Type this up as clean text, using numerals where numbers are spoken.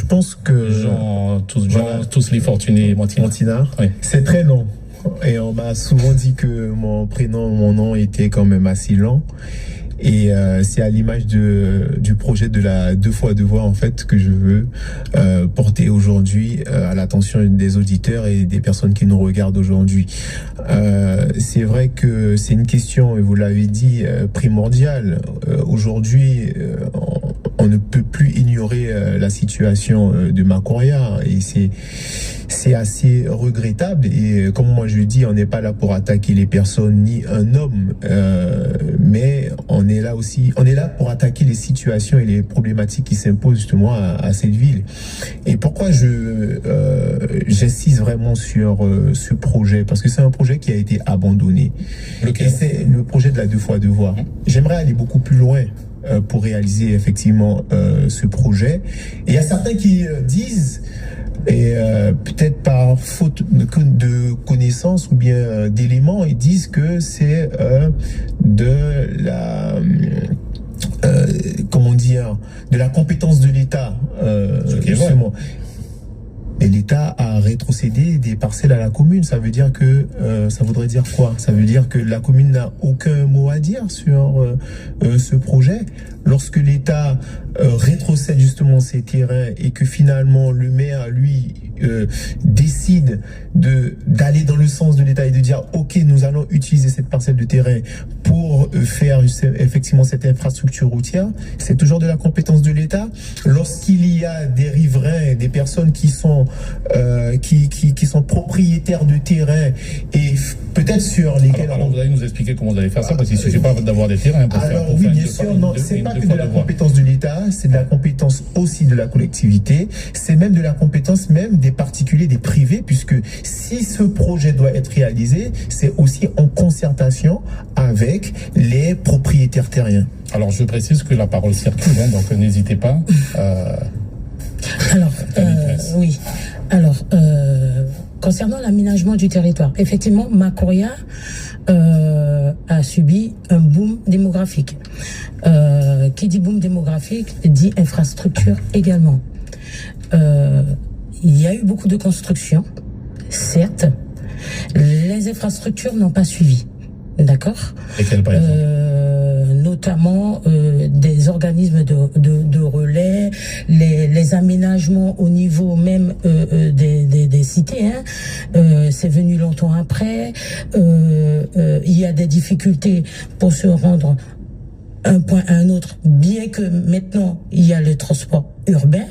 pense que tous les fortunés Montinard, oui. C'est très long. Et on m'a souvent dit que mon nom était quand même assez lent. Et c'est à l'image du projet de la 2x2 voix en fait que je veux porter aujourd'hui à l'attention des auditeurs et des personnes qui nous regardent aujourd'hui. C'est vrai que c'est une question, et vous l'avez dit, primordiale. Aujourd'hui, on ne peut plus ignorer la situation de Macoria et c'est assez regrettable. Et comme moi je dis, on n'est pas là pour attaquer les personnes ni un homme, mais on est là pour attaquer les situations et les problématiques qui s'imposent justement à cette ville. Et pourquoi j'insiste vraiment sur ce projet? Parce que c'est un projet qui a été abandonné. Et c'est le projet de la 2x2 voies. J'aimerais aller beaucoup plus loin pour réaliser effectivement ce projet. Et il y a certains qui disent, et peut-être par faute de connaissances ou bien d'éléments, ils disent que c'est de la de la compétence de l'État justement. Et l'État a rétrocédé des parcelles à la commune. Ça veut dire que ça voudrait dire quoi? Ça veut dire que la commune n'a aucun mot à dire sur ce projet. Lorsque l'État rétrocède justement ces terrains et que finalement le maire, lui, décide d'aller dans le sens de l'État et de dire ok, nous allons utiliser cette parcelle de terrain pour faire effectivement cette infrastructure routière, c'est toujours de la compétence de l'État. Lorsqu'il y a des riverains, des personnes qui sont propriétaires de terrain et peut-être sur lesquels... Alors vous allez nous expliquer comment vous allez faire ça, parce qu'il ne suffit pas d'avoir des terrains. Alors oui, bien sûr, non, c'est pas que de la compétence de l'État, c'est de la compétence aussi de la collectivité, c'est même de la compétence même des particuliers, des privés, puisque si ce projet doit être réalisé, c'est aussi en concertation avec les propriétaires terriens. Alors je précise que la parole circule, donc n'hésitez pas. Alors, oui. Alors, concernant l'aménagement du territoire, effectivement, Macoria a subi un boom démographique. Qui dit boom démographique dit infrastructure également. Il y a eu beaucoup de constructions, certes. Les infrastructures n'ont pas suivi. D'accord. Lesquelles, par exemple? Notamment des organismes de relais, les aménagements au niveau même des cités. C'est venu longtemps après. Il y a des difficultés pour se rendre un point à un autre, bien que maintenant il y a le transport urbain.